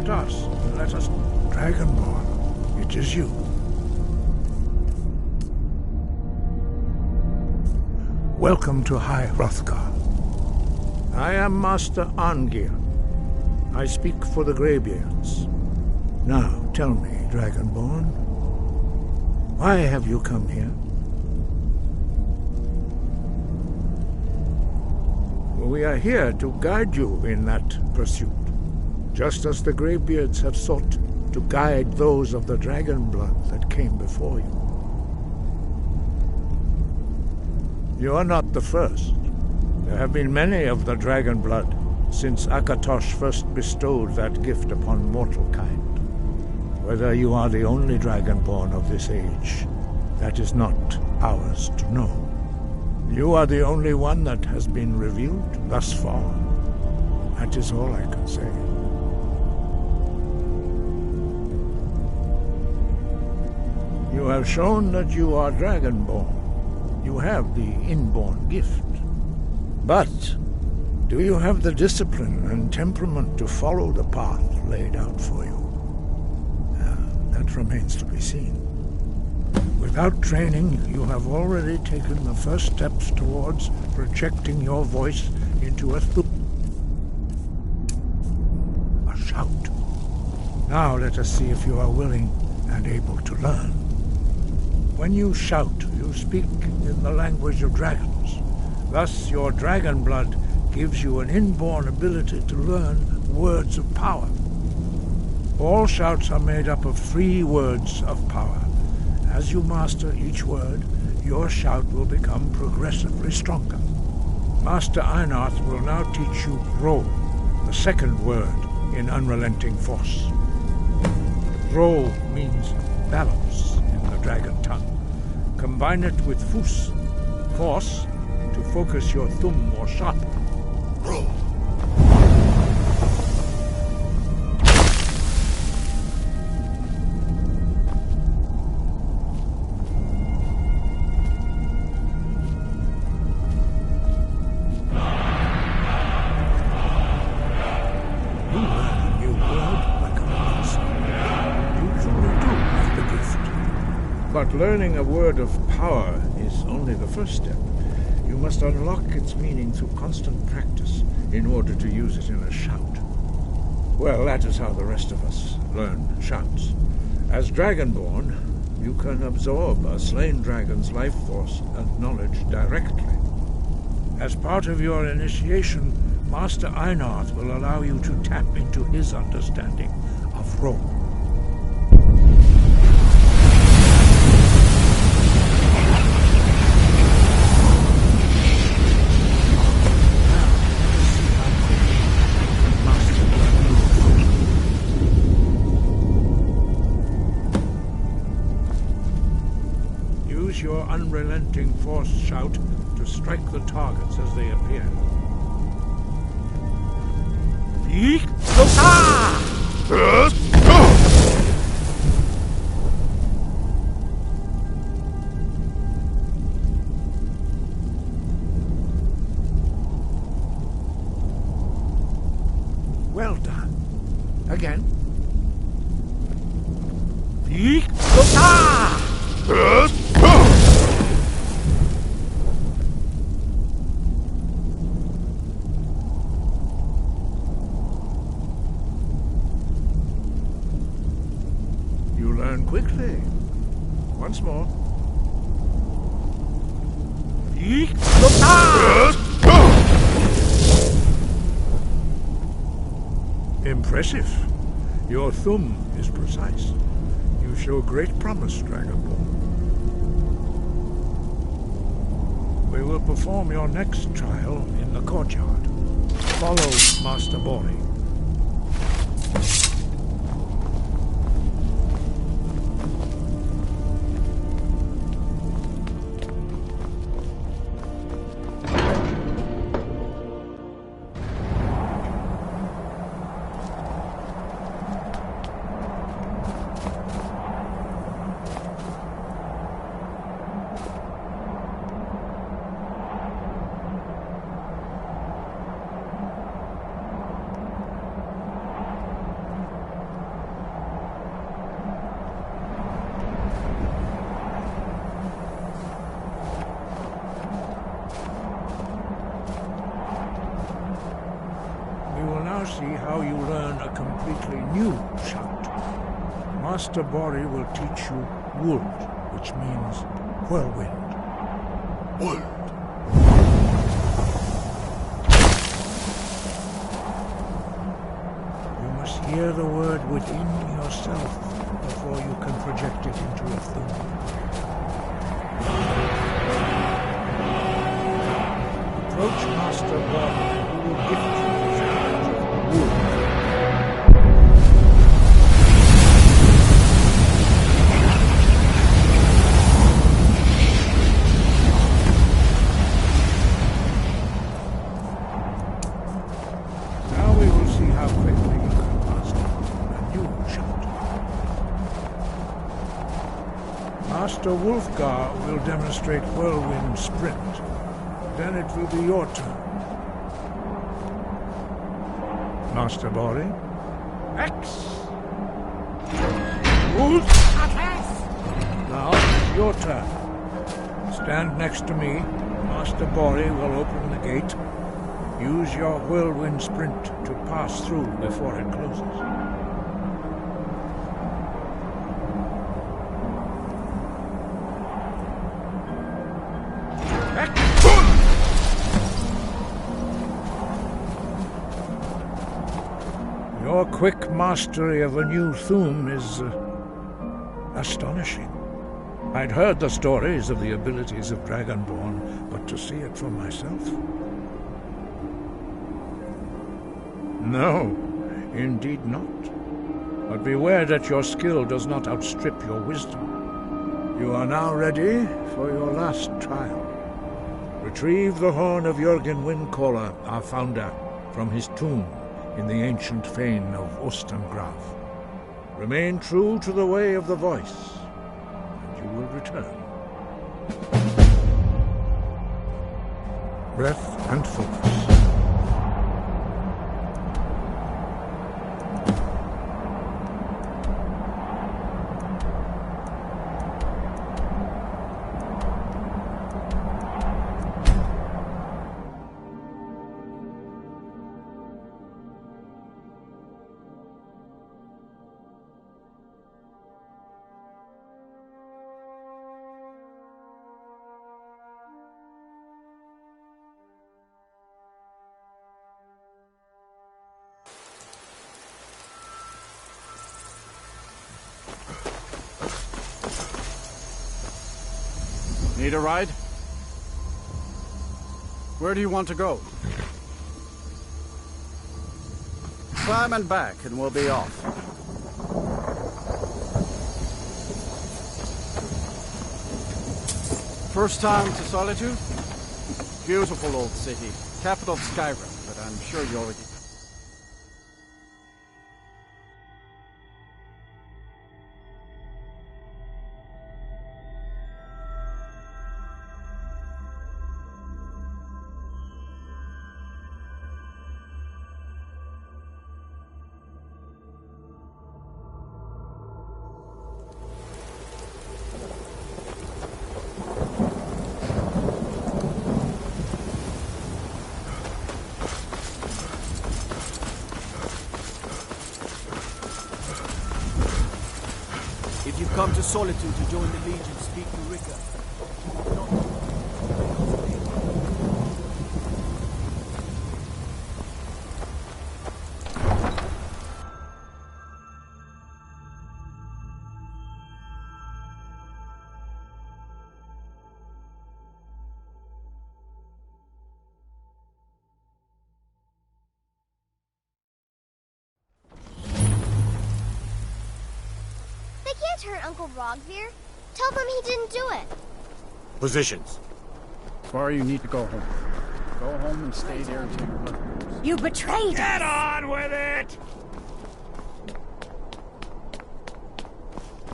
at us. Let us... Dragonborn, it is you. Welcome to High Hrothgar. I am Master Arngeir. I speak for the Greybeards. Now, tell me, Dragonborn, why have you come here? We are here to guide you in that pursuit, just as the Greybeards have sought to guide those of the dragon blood that came before you. You are not the first. There have been many of the dragon blood since Akatosh first bestowed that gift upon mortal kind. Whether you are the only dragonborn of this age, that is not ours to know. You are the only one that has been revealed thus far. That is all I can say. You have shown that you are dragonborn. You have the inborn gift. But do you have the discipline and temperament to follow the path laid out for you? That remains to be seen. Without training, you have already taken the first steps towards projecting your voice into a shout. Now let us see if you are willing and able to learn. When you shout, you speak in the language of dragons. Thus, your dragon blood gives you an inborn ability to learn words of power. All shouts are made up of 3 words of power. As you master each word, your shout will become progressively stronger. Master Einarth will now teach you Ro, the second word in Unrelenting Force. Ro means balance in the dragon tongue. Combine it with Fus, force, to focus your thumb more sharply. Ro. But learning a word of power is only the first step. You must unlock its meaning through constant practice in order to use it in a shout. Well, that is how the rest of us learn shouts. As Dragonborn, you can absorb a slain dragon's life force and knowledge directly. As part of your initiation, Master Einarth will allow you to tap into his understanding of Ro. Your unrelenting force shout to strike the targets as they appear. Well done. Again. You learn quickly. Once more. Impressive. Your thumb is precise. You show great promise, Dragonborn. We will perform your next trial in the courtyard. Follow Master Bori. now see how you learn a completely new shout. Master Bori will teach you Wold, which means whirlwind. Wold. You must hear the word within yourself before you can project it into a thing. Approach Master Bori, who will gift you his knowledge of Wold. Master Wulfgar will demonstrate Whirlwind Sprint. Then it will be your turn. Master Bori? X! Wolf! Now it's your turn. Stand next to me. Master Bori will open the gate. Use your Whirlwind Sprint to pass through before it closes. Your quick mastery of a new Thum is astonishing. I'd heard the stories of the abilities of Dragonborn, but to see it for myself? No, indeed not. But beware that your skill does not outstrip your wisdom. You are now ready for your last trial. Retrieve the horn of Jürgen Windcaller, our founder, from his tomb in the ancient fane of Ostengraf. Remain true to the way of the voice, and you will return. Breath and focus. Need a ride? Where do you want to go? Climb and back and we'll be off. First time to Solitude? Beautiful old city. Capital of Skyrim, but I'm sure you already... If you've come to Solitude to join the Legion, speak to Rika. Hurt Uncle Rogvir? Tell them he didn't do it. Positions. Far you need to go home. Go home and stay there until you're hurt. You betrayed us! Get on with it!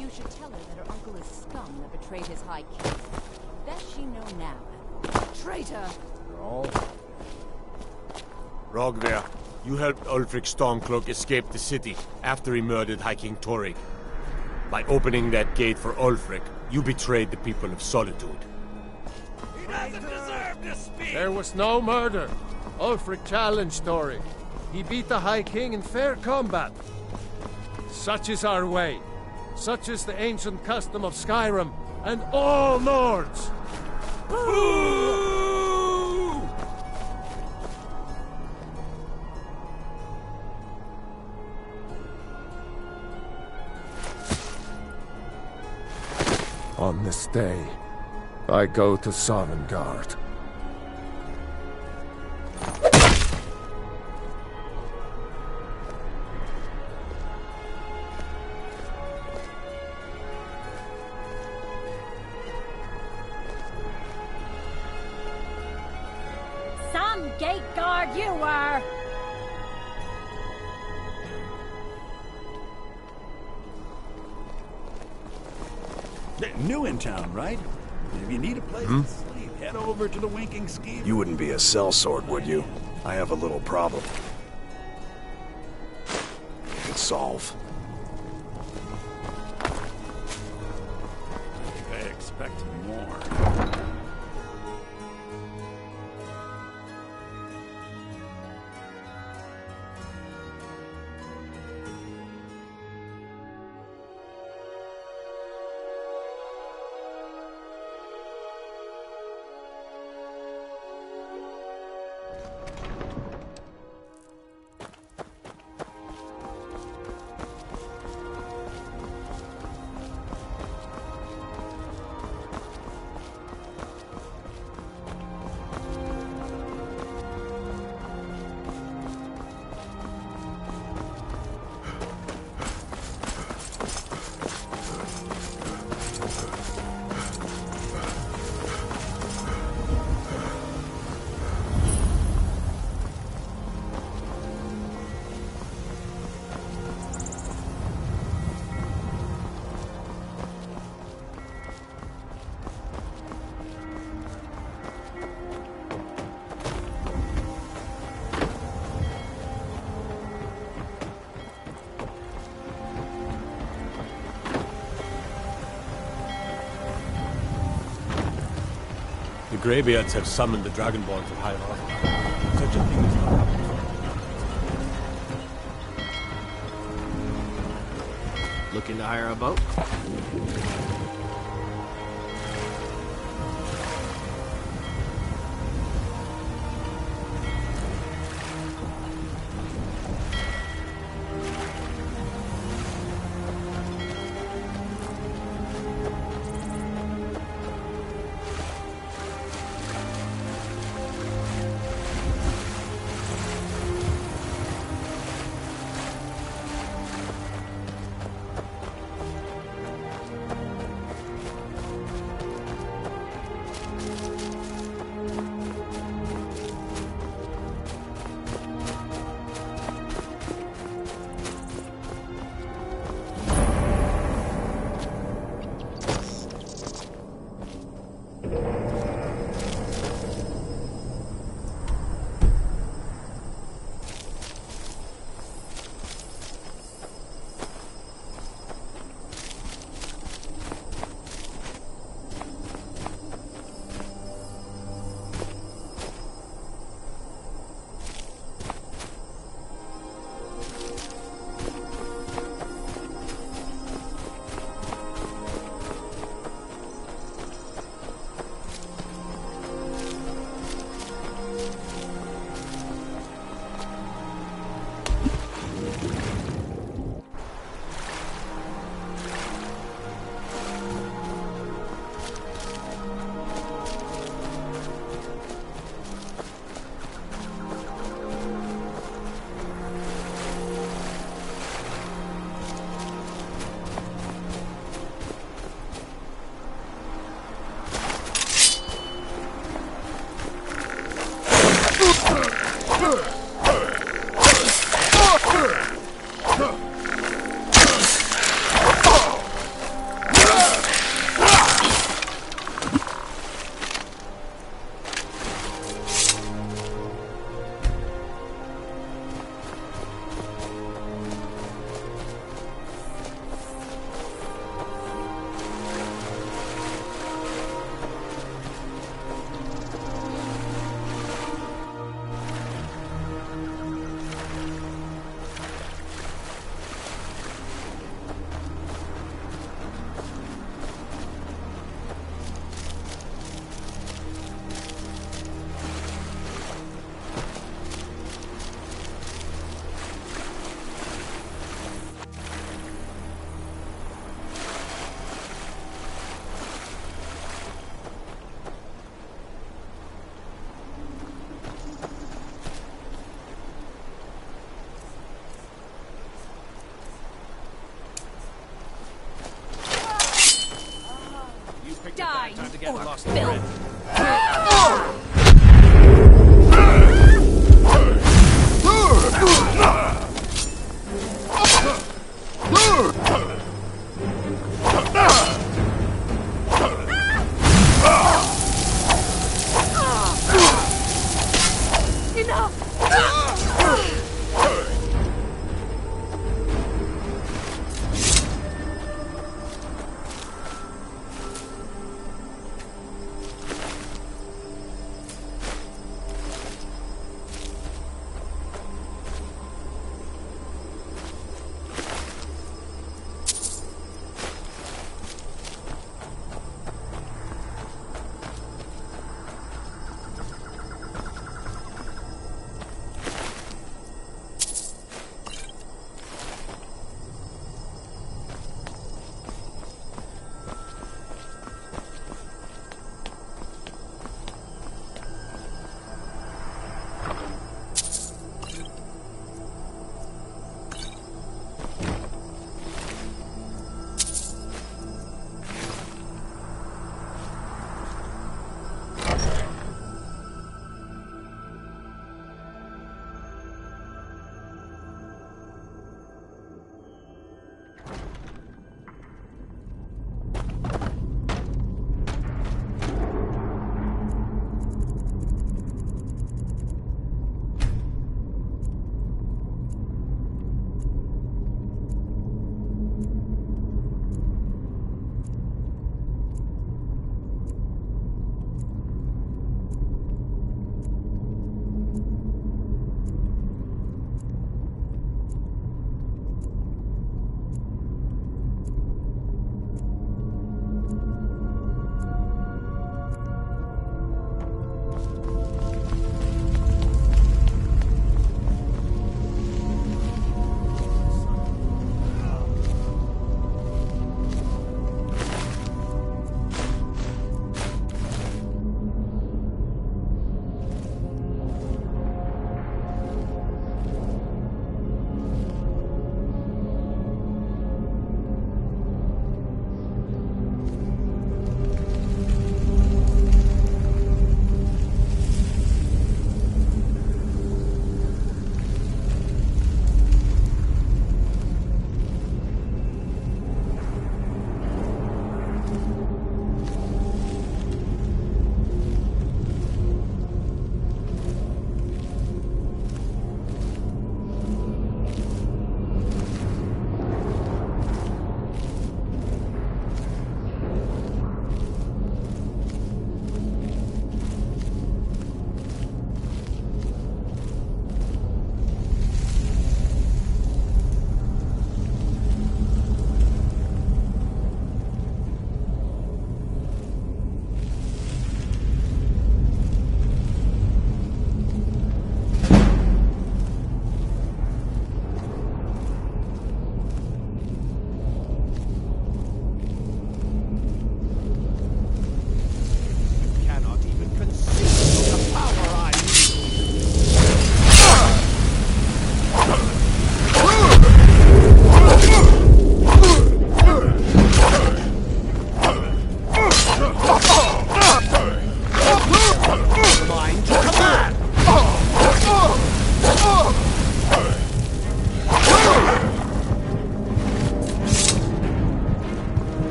You should tell her that her uncle is scum that betrayed his high king. That she know now. Traitor! You're all... Rogver, you helped Ulfric Stormcloak escape the city after he murdered High King Torrig. By opening that gate for Ulfric, you betrayed the people of Solitude. There was no murder. Ulfric challenged Torrig. He beat the High King in fair combat. Such is our way. Such is the ancient custom of Skyrim and all Nords. On this day, I go to Sovngarde. Some gate guard you were! New in town, right? If you need a place to sleep, head over to the Winking Ski. You wouldn't be a sellsword, would you? I have a little problem. Could solve. I expect more. The Greybeards have summoned the Dragonborn to High Rock. Such a thing has not happened before. Looking to hire a boat? to get lost in red.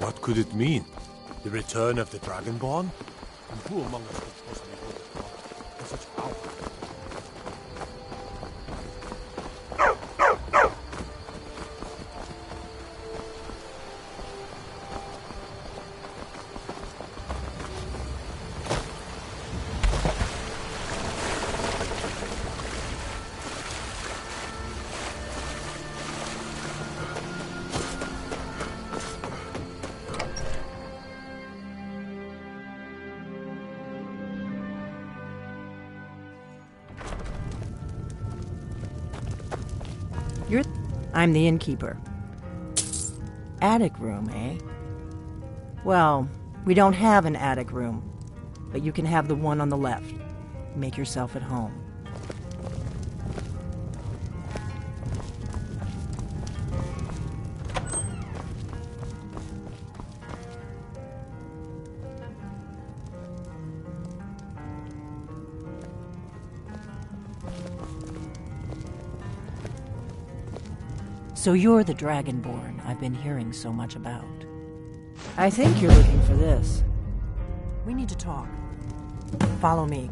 What could it mean? The return of the Dragonborn? And who among us could possibly hold the power for such power? I'm the innkeeper. Attic room, eh? Well, we don't have an attic room, but you can have the one on the left. Make yourself at home. So you're the Dragonborn I've been hearing so much about. I think you're looking for this. We need to talk. Follow me.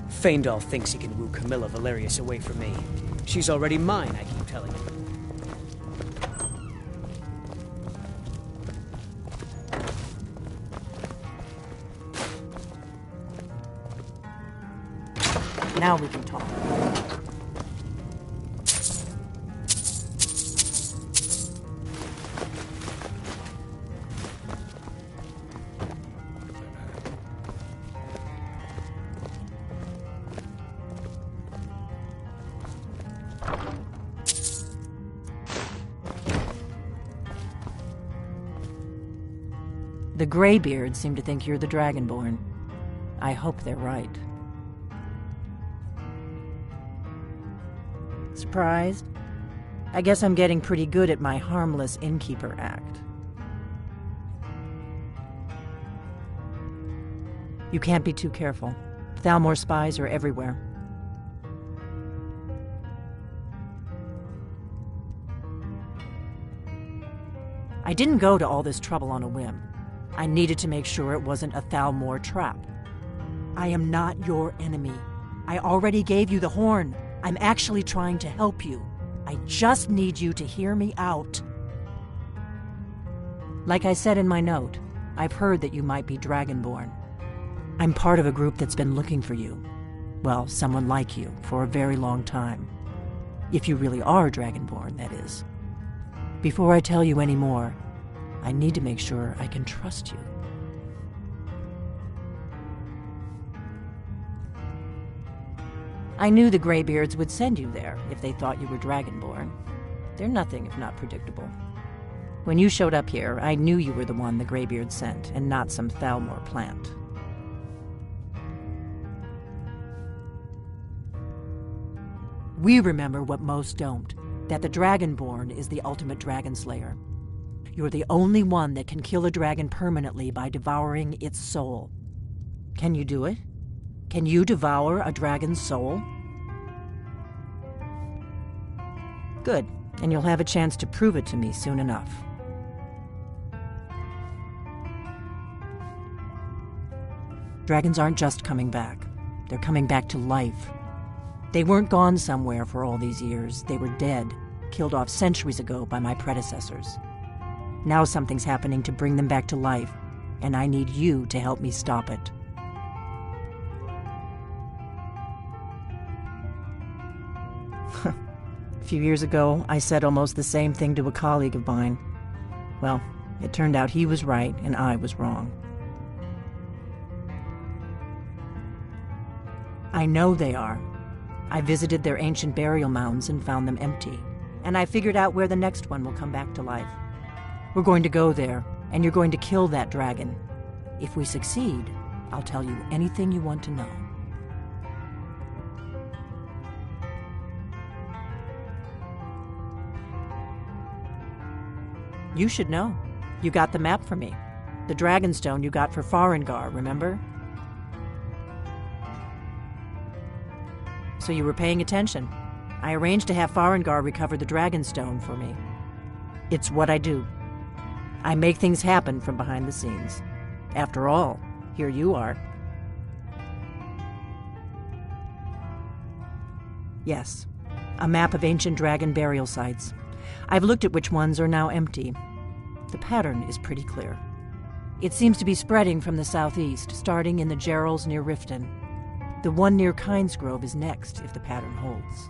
Faendal thinks he can woo Camilla Valerius away from me. She's already mine, I keep telling him. Now we can talk. The Greybeards seem to think you're the Dragonborn. I hope they're right. Surprised? I guess I'm getting pretty good at my harmless innkeeper act. You can't be too careful. Thalmor spies are everywhere. I didn't go to all this trouble on a whim. I needed to make sure it wasn't a Thalmor trap. I am not your enemy. I already gave you the horn. I'm actually trying to help you. I just need you to hear me out. Like I said in my note, I've heard that you might be Dragonborn. I'm part of a group that's been looking for you. Well, someone like you, for a very long time. If you really are Dragonborn, that is. Before I tell you any more, I need to make sure I can trust you. I knew the Greybeards would send you there if they thought you were Dragonborn. They're nothing if not predictable. When you showed up here, I knew you were the one the Greybeards sent, and not some Thalmor plant. We remember what most don't, that the Dragonborn is the ultimate dragon slayer. You're the only one that can kill a dragon permanently by devouring its soul. Can you do it? Can you devour a dragon's soul? Good, and you'll have a chance to prove it to me soon enough. Dragons aren't just coming back. They're coming back to life. They weren't gone somewhere for all these years. They were dead, killed off centuries ago by my predecessors. Now something's happening to bring them back to life, and I need you to help me stop it. A few years ago, I said almost the same thing to a colleague of mine. Well, it turned out he was right and I was wrong. I know they are. I visited their ancient burial mounds and found them empty. And I figured out where the next one will come back to life. We're going to go there, and you're going to kill that dragon. If we succeed, I'll tell you anything you want to know. You should know. You got the map for me. The Dragonstone you got for Farengar, remember? So you were paying attention. I arranged to have Farengar recover the Dragonstone for me. It's what I do. I make things happen from behind the scenes. After all, here you are. Yes, a map of ancient dragon burial sites. I've looked at which ones are now empty. The pattern is pretty clear. It seems to be spreading from the southeast, starting in the Gerals near Riften. The one near Kynesgrove is next, if the pattern holds.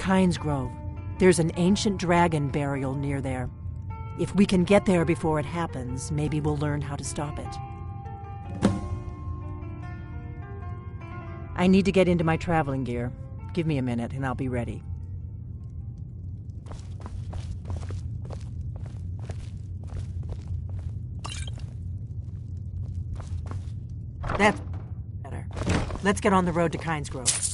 Kynesgrove. There's an ancient dragon burial near there. If we can get there before it happens, maybe we'll learn how to stop it. I need to get into my traveling gear. Give me a minute and I'll be ready. That's better. Let's get on the road to Kynesgrove.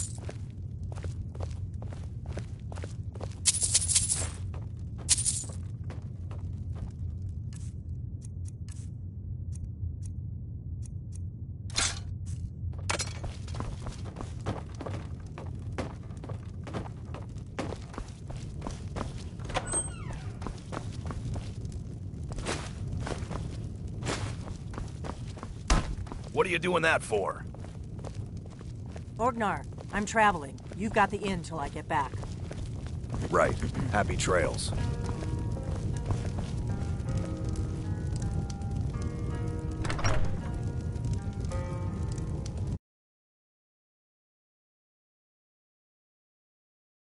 What are you doing that for? Orgnar, I'm traveling. You've got the inn till I get back. Right. Happy trails.